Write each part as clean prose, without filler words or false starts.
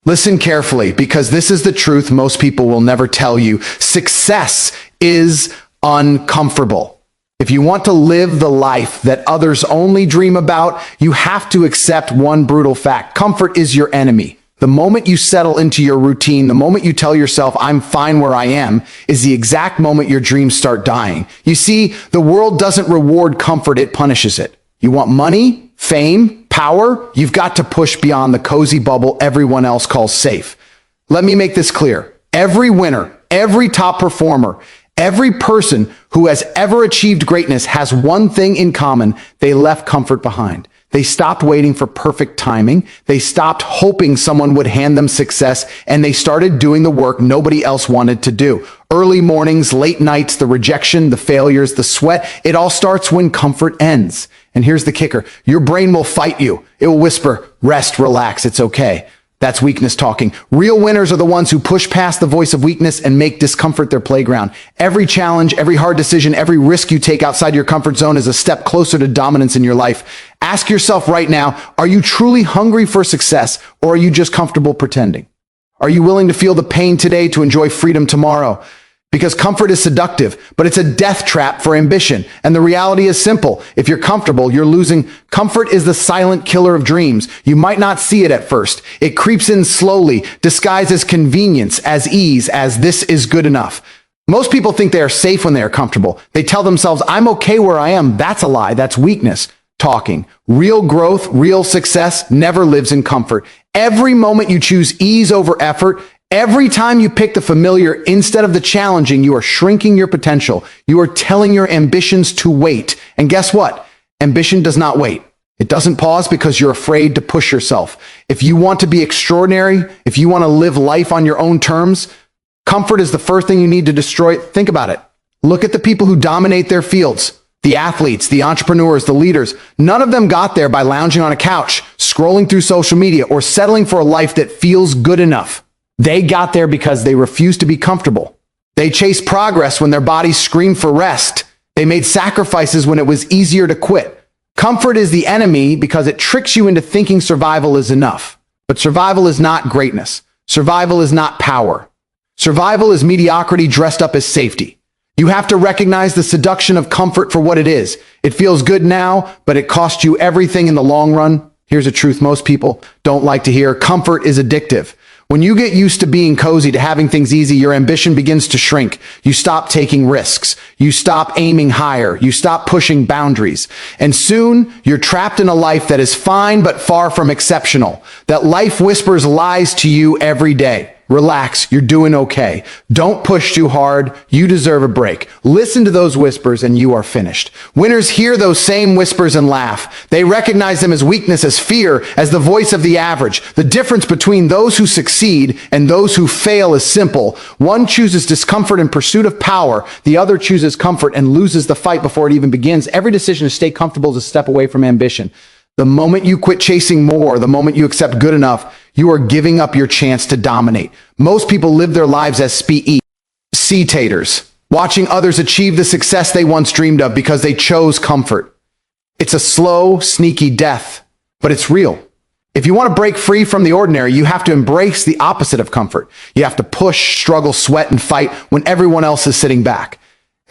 Listen carefully, because this is the truth most people will never tell you. Success is uncomfortable. If you want to live the life that others only dream about, you have to accept one brutal fact. Comfort is your enemy. The moment you settle into your routine, the moment you tell yourself, I'm fine where I am, is the exact moment your dreams start dying. You see, the world doesn't reward comfort, it punishes it. You want money, fame, power? You've got to push beyond the cozy bubble everyone else calls safe. Let me make this clear. Every winner, every top performer, every person who has ever achieved greatness has one thing in common. They left comfort behind. They stopped waiting for perfect timing. They stopped hoping someone would hand them success, and they started doing the work nobody else wanted to do. Early mornings, late nights, the rejection, the failures, the sweat, it all starts when comfort ends. And here's the kicker. Your brain will fight you. It will whisper, rest, relax, it's okay. That's weakness talking. Real winners are the ones who push past the voice of weakness and make discomfort their playground. Every challenge, every hard decision, every risk you take outside your comfort zone is a step closer to dominance in your life. Ask yourself right now, are you truly hungry for success, or are you just comfortable pretending? Are you willing to feel the pain today to enjoy freedom tomorrow? Because comfort is seductive, but it's a death trap for ambition. And the reality is simple. If you're comfortable, you're losing. Comfort is the silent killer of dreams. You might not see it at first. It creeps in slowly, disguised as convenience, as ease, as this is good enough. Most people think they are safe when they are comfortable. They tell themselves, I'm okay where I am. That's a lie. That's weakness talking. Real growth, real success never lives in comfort. Every moment you choose ease over effort, every time you pick the familiar instead of the challenging, you are shrinking your potential. You are telling your ambitions to wait. And guess what? Ambition does not wait. It doesn't pause because you're afraid to push yourself. If you want to be extraordinary, if you want to live life on your own terms, comfort is the first thing you need to destroy. Think about it. Look at the people who dominate their fields. The athletes, the entrepreneurs, the leaders. None of them got there by lounging on a couch, scrolling through social media, or settling for a life that feels good enough. They got there because they refused to be comfortable. They chased progress when their bodies screamed for rest. They made sacrifices when it was easier to quit. Comfort is the enemy because it tricks you into thinking survival is enough. But survival is not greatness. Survival is not power. Survival is mediocrity dressed up as safety. You have to recognize the seduction of comfort for what it is. It feels good now, but it costs you everything in the long run. Here's a truth most people don't like to hear. Comfort is addictive. When you get used to being cozy, to having things easy, your ambition begins to shrink. You stop taking risks. You stop aiming higher. You stop pushing boundaries. And soon, you're trapped in a life that is fine but far from exceptional. That life whispers lies to you every day. Relax, you're doing okay. Don't push too hard. You deserve a break. Listen to those whispers and you are finished. Winners hear those same whispers and laugh. They recognize them as weakness, as fear, as the voice of the average. The difference between those who succeed and those who fail is simple. One chooses discomfort in pursuit of power. The other chooses comfort and loses the fight before it even begins. Every decision to stay comfortable is a step away from ambition. The moment you quit chasing more, the moment you accept good enough, you are giving up your chance to dominate. Most people live their lives as spectators, watching others achieve the success they once dreamed of because they chose comfort. It's a slow, sneaky death, but it's real. If you want to break free from the ordinary, you have to embrace the opposite of comfort. You have to push, struggle, sweat, and fight when everyone else is sitting back.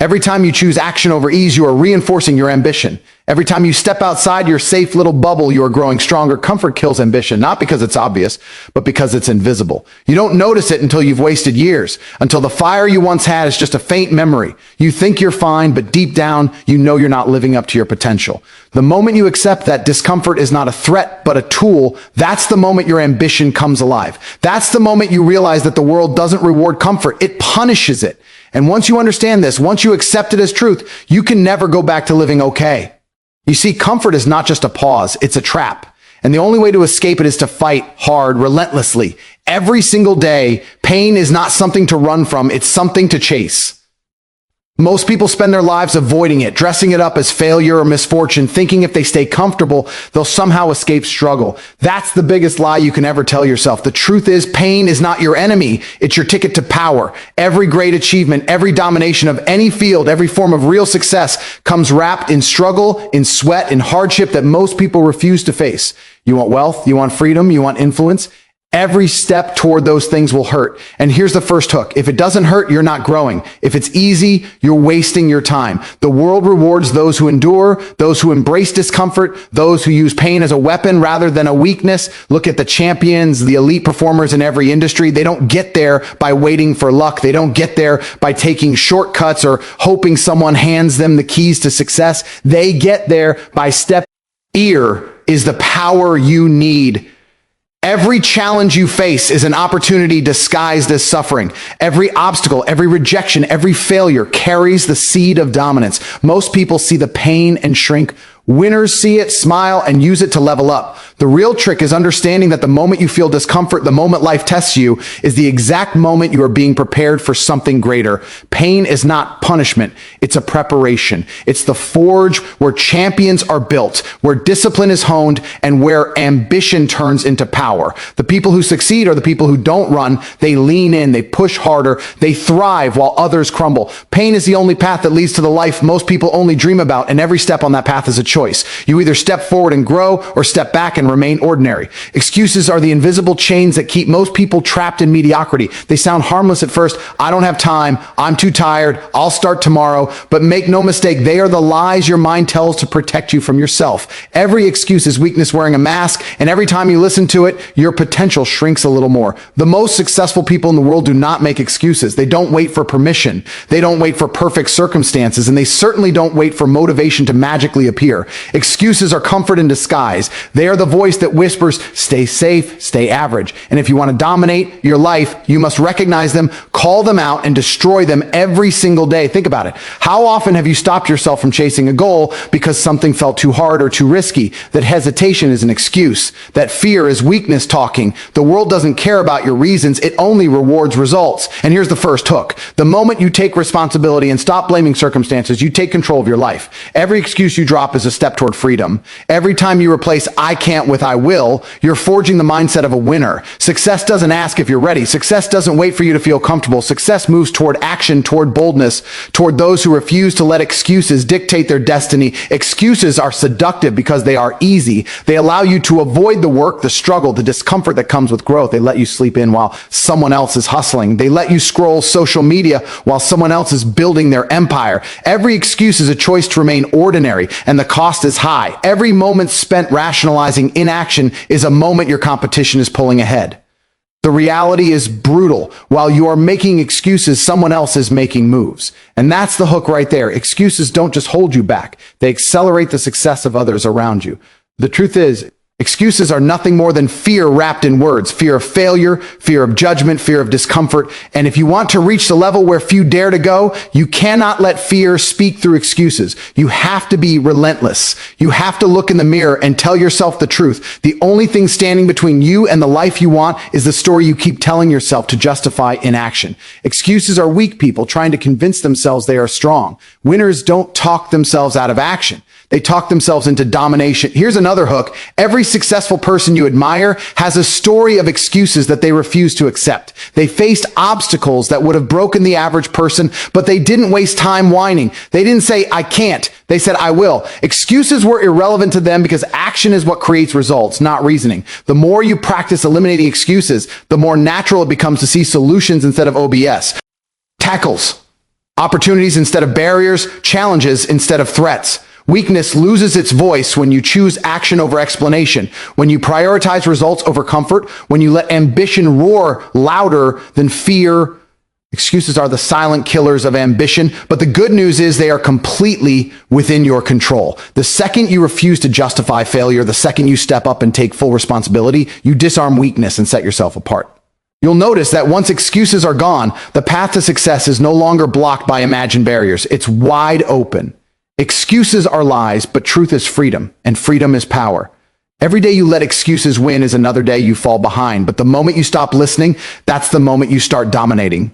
Every time you choose action over ease, you are reinforcing your ambition. Every time you step outside your safe little bubble, you are growing stronger. Comfort kills ambition, not because it's obvious, but because it's invisible. You don't notice it until you've wasted years, until the fire you once had is just a faint memory. You think you're fine, but deep down, you know you're not living up to your potential. The moment you accept that discomfort is not a threat, but a tool, that's the moment your ambition comes alive. That's the moment you realize that the world doesn't reward comfort, it punishes it. And once you understand this, once you accept it as truth, you can never go back to living okay. You see, comfort is not just a pause, it's a trap. And the only way to escape it is to fight hard, relentlessly. Every single day, pain is not something to run from, it's something to chase. Most people spend their lives avoiding it, dressing it up as failure or misfortune, thinking if they stay comfortable, they'll somehow escape struggle. That's the biggest lie you can ever tell yourself. The truth is, pain is not your enemy. It's your ticket to power. Every great achievement, every domination of any field, every form of real success comes wrapped in struggle, in sweat, in hardship that most people refuse to face. You want wealth, you want freedom, you want influence. Every step toward those things will hurt. And here's the first hook. If it doesn't hurt, you're not growing. If it's easy, you're wasting your time. The world rewards those who endure, those who embrace discomfort, those who use pain as a weapon rather than a weakness. Look at the champions, the elite performers in every industry. They don't get there by waiting for luck. They don't get there by taking shortcuts or hoping someone hands them the keys to success. They get there by stepping. Fear is the power you need. Every challenge you face is an opportunity disguised as suffering. Every obstacle, every rejection, every failure carries the seed of dominance. Most people see the pain and shrink. Winners see it, smile, and use it to level up. The real trick is understanding that the moment you feel discomfort, the moment life tests you, is the exact moment you are being prepared for something greater. Pain is not punishment. It's a preparation. It's the forge where champions are built, where discipline is honed, and where ambition turns into power. The people who succeed are the people who don't run. They lean in, they push harder, they thrive while others crumble. Pain is the only path that leads to the life most people only dream about, and every step on that path is a choice. You either step forward and grow or step back and remain ordinary. Excuses are the invisible chains that keep most people trapped in mediocrity. They sound harmless at first. I don't have time. I'm too tired. I'll start tomorrow. But make no mistake, they are the lies your mind tells to protect you from yourself. Every excuse is weakness wearing a mask, and every time you listen to it, your potential shrinks a little more. The most successful people in the world do not make excuses. They don't wait for permission. They don't wait for perfect circumstances, and they certainly don't wait for motivation to magically appear. Excuses are comfort in disguise. They are the voice that whispers, stay safe, stay average. And if you want to dominate your life, you must recognize them, call them out, and destroy them every single day. Think about it. How often have you stopped yourself from chasing a goal because something felt too hard or too risky? That hesitation is an excuse. That fear is weakness talking. The world doesn't care about your reasons. It only rewards results. And here's the first hook. The moment you take responsibility and stop blaming circumstances, you take control of your life. Every excuse you drop is a step toward freedom. Every time you replace I can't with I will, you're forging the mindset of a winner. Success doesn't ask if you're ready. Success doesn't wait for you to feel comfortable. Success moves toward action, toward boldness, toward those who refuse to let excuses dictate their destiny. Excuses are seductive because they are easy. They allow you to avoid the work, the struggle, the discomfort that comes with growth. They let you sleep in while someone else is hustling. They let you scroll social media while someone else is building their empire. Every excuse is a choice to remain ordinary, and the cost is high. Every moment spent rationalizing inaction is a moment your competition is pulling ahead. The reality is brutal. While you are making excuses, someone else is making moves. And that's the hook right there. Excuses don't just hold you back. They accelerate the success of others around you. The truth is, excuses are nothing more than fear wrapped in words. Fear of failure, fear of judgment, fear of discomfort. And if you want to reach the level where few dare to go, you cannot let fear speak through excuses. You have to be relentless. You have to look in the mirror and tell yourself the truth. The only thing standing between you and the life you want is the story you keep telling yourself to justify inaction. Excuses are weak people trying to convince themselves they are strong. Winners don't talk themselves out of action. They talk themselves into domination. Here's another hook. Every successful person you admire has a story of excuses that they refuse to accept. They faced obstacles that would have broken the average person, but they didn't waste time whining. They didn't say, I can't. They said, I will. Excuses were irrelevant to them because action is what creates results, not reasoning. The more you practice eliminating excuses, the more natural it becomes to see solutions instead of OBS. Tackles. Opportunities instead of barriers, challenges instead of threats. Weakness loses its voice when you choose action over explanation, when you prioritize results over comfort, when you let ambition roar louder than fear. Excuses are the silent killers of ambition, but the good news is they are completely within your control. The second you refuse to justify failure, the second you step up and take full responsibility, you disarm weakness and set yourself apart. You'll notice that once excuses are gone, the path to success is no longer blocked by imagined barriers. It's wide open. Excuses are lies, but truth is freedom, and freedom is power. Every day you let excuses win is another day you fall behind, but the moment you stop listening, that's the moment you start dominating.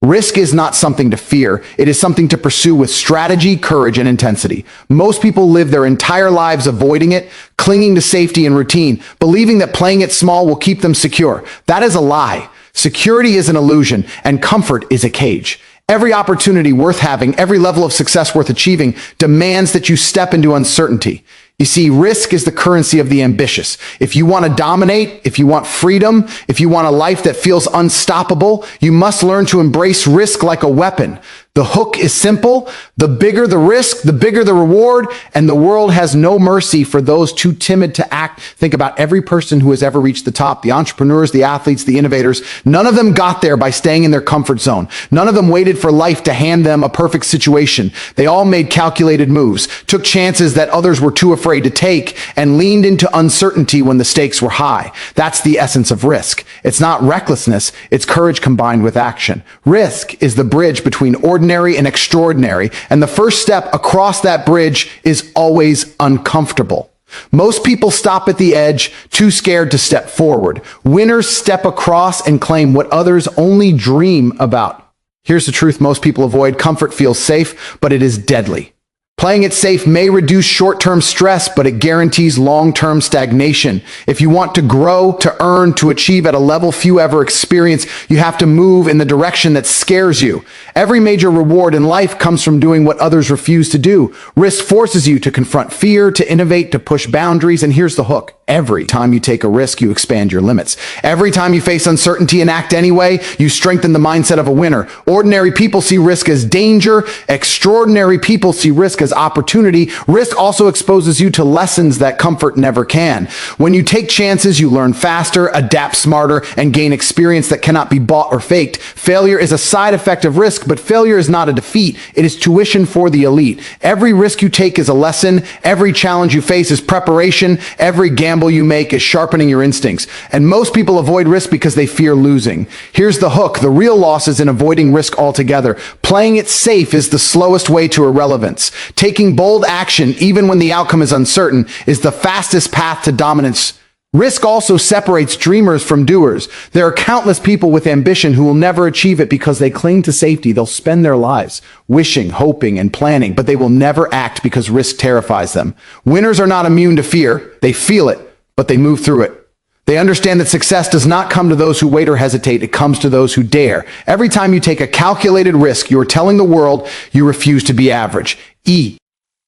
Risk is not something to fear. It is something to pursue with strategy, courage, and intensity. Most people live their entire lives avoiding it, clinging to safety and routine, believing that playing it small will keep them secure. That is a lie. Security is an illusion, and comfort is a cage. Every opportunity worth having, every level of success worth achieving demands that you step into uncertainty. You see, risk is the currency of the ambitious. If you want to dominate, if you want freedom, if you want a life that feels unstoppable, you must learn to embrace risk like a weapon. The hook is simple. The bigger the risk, the bigger the reward, and the world has no mercy for those too timid to act. Think about every person who has ever reached the top, the entrepreneurs, the athletes, the innovators. None of them got there by staying in their comfort zone. None of them waited for life to hand them a perfect situation. They all made calculated moves, took chances that others were too afraid to take, and leaned into uncertainty when the stakes were high. That's the essence of risk. It's not recklessness, it's courage combined with action. Risk is the bridge between ordinary and extraordinary, and the first step across that bridge is always uncomfortable. Most people stop at the edge, too scared to step forward. Winners step across and claim what others only dream about. Here's the truth most people avoid. Comfort feels safe, but it is deadly. Playing it safe may reduce short-term stress, but it guarantees long-term stagnation. If you want to grow, to earn, to achieve at a level few ever experience, you have to move in the direction that scares you. Every major reward in life comes from doing what others refuse to do. Risk forces you to confront fear, to innovate, to push boundaries, and here's the hook. Every time you take a risk, you expand your limits. Every time you face uncertainty and act anyway, you strengthen the mindset of a winner. Ordinary people see risk as danger. Extraordinary people see risk as opportunity. Risk also exposes you to lessons that comfort never can. When you take chances, you learn faster, adapt smarter, and gain experience that cannot be bought or faked. Failure is a side effect of risk, but failure is not a defeat. It is tuition for the elite. Every risk you take is a lesson. Every challenge you face is preparation. Every gamble you make is sharpening your instincts. And most people avoid risk because they fear losing. Here's the hook. The real loss is in avoiding risk altogether. Playing it safe is the slowest way to irrelevance. Taking bold action, even when the outcome is uncertain, is the fastest path to dominance. Risk also separates dreamers from doers. There are countless people with ambition who will never achieve it because they cling to safety. They'll spend their lives wishing, hoping, and planning, but they will never act because risk terrifies them. Winners are not immune to fear. They feel it, but they move through it. They understand that success does not come to those who wait or hesitate. It comes to those who dare. Every time you take a calculated risk, you are telling the world you refuse to be average.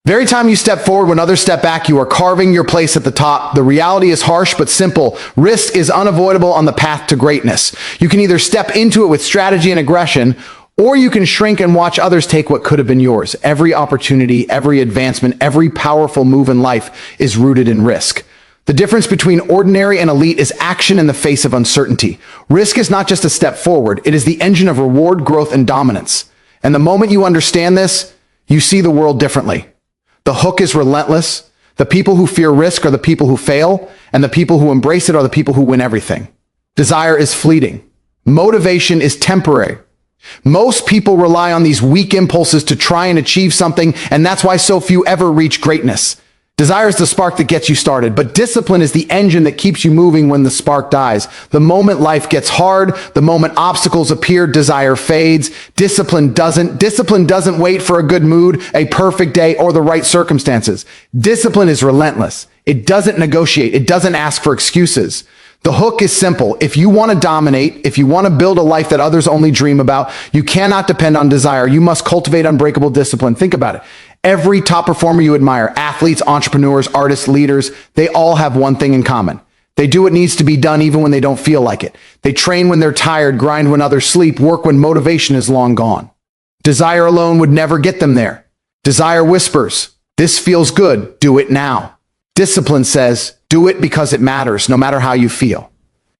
Every time you step forward when others step back, you are carving your place at the top. The reality is harsh but simple. Risk is unavoidable on the path to greatness. You can either step into it with strategy and aggression, or you can shrink and watch others take what could have been yours. Every opportunity, every advancement, every powerful move in life is rooted in risk. The difference between ordinary and elite is action in the face of uncertainty. Risk is not just a step forward. It is the engine of reward, growth, and dominance. And the moment you understand this, you see the world differently. The hook is relentless. The people who fear risk are the people who fail, and the people who embrace it are the people who win everything. Desire is fleeting. Motivation is temporary. Most people rely on these weak impulses to try and achieve something, and that's why so few ever reach greatness. Desire is the spark that gets you started, but discipline is the engine that keeps you moving when the spark dies. The moment life gets hard, the moment obstacles appear, desire fades. Discipline doesn't wait for a good mood, a perfect day, or the right circumstances. Discipline is relentless. It doesn't negotiate. It doesn't ask for excuses. The hook is simple. If you want to dominate, if you want to build a life that others only dream about, you cannot depend on desire. You must cultivate unbreakable discipline. Think about it. Every top performer you admire, athletes, entrepreneurs, artists, leaders, they all have one thing in common. They do what needs to be done even when they don't feel like it. They train when they're tired, grind when others sleep, work when motivation is long gone. Desire alone would never get them there. Desire whispers, "This feels good, do it now." Discipline says, "Do it because it matters, no matter how you feel."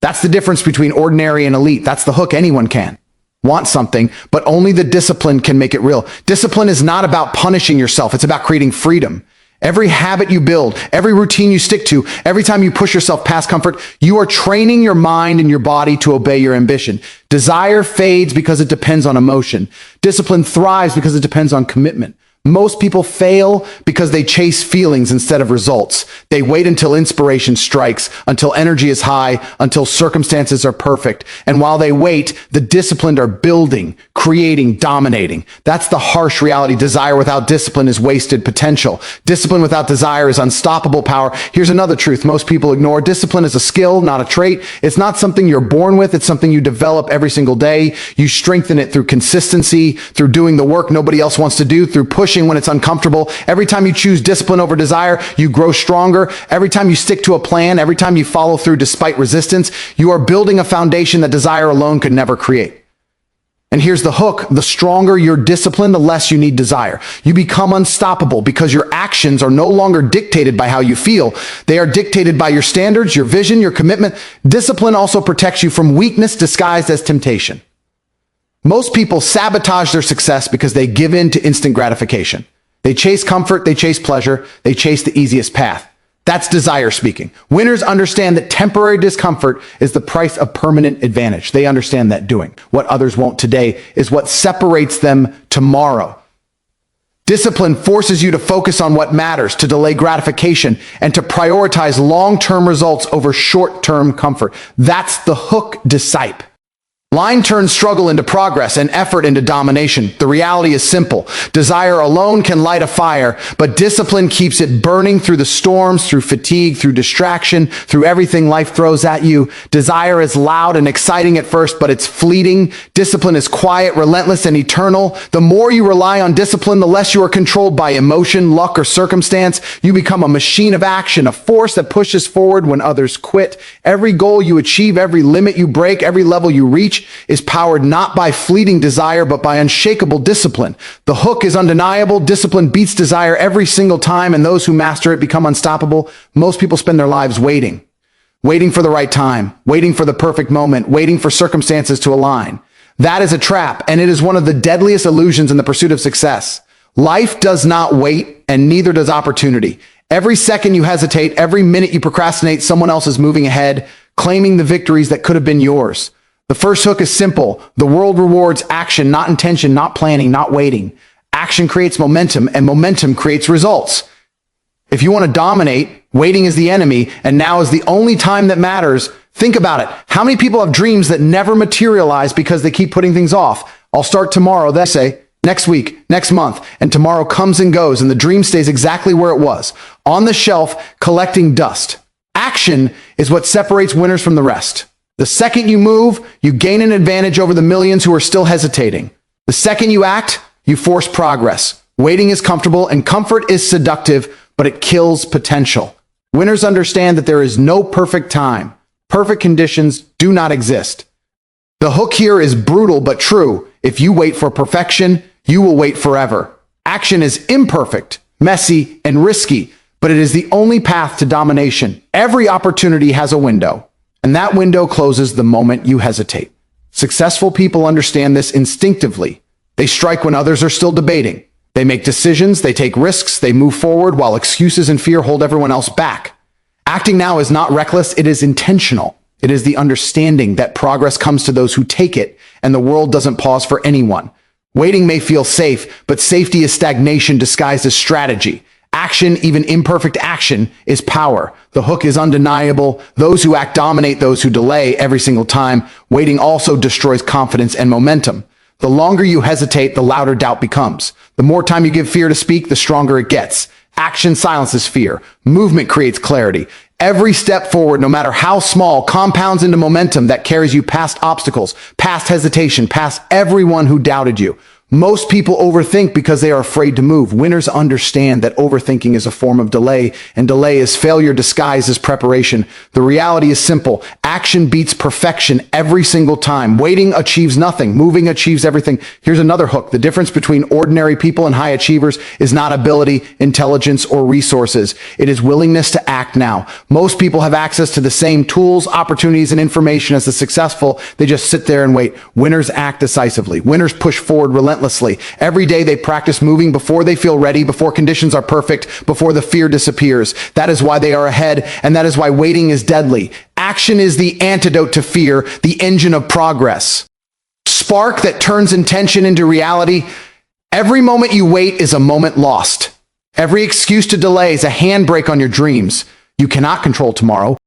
That's the difference between ordinary and elite. That's the hook. Anyone can want something, but only the discipline can make it real. Discipline is not about punishing yourself. It's about creating freedom. Every habit you build, every routine you stick to, every time you push yourself past comfort, you are training your mind and your body to obey your ambition. Desire fades because it depends on emotion. Discipline thrives because it depends on commitment. Most people fail because they chase feelings instead of results. They wait until inspiration strikes, until energy is high, until circumstances are perfect. And while they wait, the disciplined are building, creating, dominating. That's the harsh reality. Desire without discipline is wasted potential. Discipline without desire is unstoppable power. Here's another truth most people ignore. Discipline is a skill, not a trait. It's not something you're born with. It's something you develop every single day. You strengthen it through consistency, through doing the work nobody else wants to do, through pushing flourishing when it's uncomfortable. Every time you choose discipline over desire, you grow stronger. Every time you stick to a plan, every time you follow through despite resistance, you are building a foundation that desire alone could never create. And here's the hook. The stronger your discipline, the less you need desire. You become unstoppable because your actions are no longer dictated by how you feel. They are dictated by your standards, your vision, your commitment. Discipline also protects you from weakness disguised as temptation. Most people sabotage their success because they give in to instant gratification. They chase comfort, they chase pleasure, they chase the easiest path. That's desire speaking. Winners understand that temporary discomfort is the price of permanent advantage. They understand that doing what others won't today is what separates them tomorrow. Discipline forces you to focus on what matters, to delay gratification, and to prioritize long-term results over short-term comfort. That's the hook disciple. Line turns struggle into progress and effort into domination. The reality is simple. Desire alone can light a fire, but discipline keeps it burning through the storms, through fatigue, through distraction, through everything life throws at you. Desire is loud and exciting at first, but it's fleeting. Discipline is quiet, relentless, and eternal. The more you rely on discipline, the less you are controlled by emotion, luck, or circumstance. You become a machine of action, a force that pushes forward when others quit. Every goal you achieve, every limit you break, every level you reach, is powered not by fleeting desire, but by unshakable discipline. The hook is undeniable. Discipline beats desire every single time, and those who master it become unstoppable. Most people spend their lives waiting for the right time, waiting for the perfect moment, waiting for circumstances to align. That is a trap, and it is one of the deadliest illusions in the pursuit of success. Life does not wait, and neither does opportunity. Every second you hesitate, every minute you procrastinate, someone else is moving ahead, claiming the victories that could have been yours. The first hook is simple. The world rewards action, not intention, not planning, not waiting. Action creates momentum, and momentum creates results. If you want to dominate, waiting is the enemy, and now is the only time that matters. Think about it. How many people have dreams that never materialize because they keep putting things off? I'll start tomorrow, they say, next week, next month, and tomorrow comes and goes, and the dream stays exactly where it was, on the shelf, collecting dust. Action is what separates winners from the rest. The second you move, you gain an advantage over the millions who are still hesitating. The second you act, you force progress. Waiting is comfortable and comfort is seductive, but it kills potential. Winners understand that there is no perfect time. Perfect conditions do not exist. The hook here is brutal but true. If you wait for perfection, you will wait forever. Action is imperfect, messy, and risky, but it is the only path to domination. Every opportunity has a window, and that window closes the moment you hesitate. Successful people understand this instinctively. They strike when others are still debating. They make decisions, they take risks, they move forward while excuses and fear hold everyone else back. Acting now is not reckless, it is intentional. It is the understanding that progress comes to those who take it, and the world doesn't pause for anyone. Waiting may feel safe, but safety is stagnation disguised as strategy. Action, even imperfect action, is power. The hook is undeniable. Those who act dominate those who delay every single time. Waiting also destroys confidence and momentum. The longer you hesitate, the louder doubt becomes. The more time you give fear to speak, the stronger it gets. Action silences fear. Movement creates clarity. Every step forward, no matter how small, compounds into momentum that carries you past obstacles, past hesitation, past everyone who doubted you. Most people overthink because they are afraid to move. Winners understand that overthinking is a form of delay, and delay is failure disguised as preparation. The reality is simple. Action beats perfection every single time. Waiting achieves nothing. Moving achieves everything. Here's another hook. The difference between ordinary people and high achievers is not ability, intelligence, or resources. It is willingness to act now. Most people have access to the same tools, opportunities, and information as the successful. They just sit there and wait. Winners act decisively. Winners push forward relentlessly. Every day they practice moving before they feel ready, before conditions are perfect, before the fear disappears. That is why they are ahead, and that is why waiting is deadly. Action is the antidote to fear, the engine of progress. Spark that turns intention into reality. Every moment you wait is a moment lost. Every excuse to delay is a handbrake on your dreams. You cannot control tomorrow.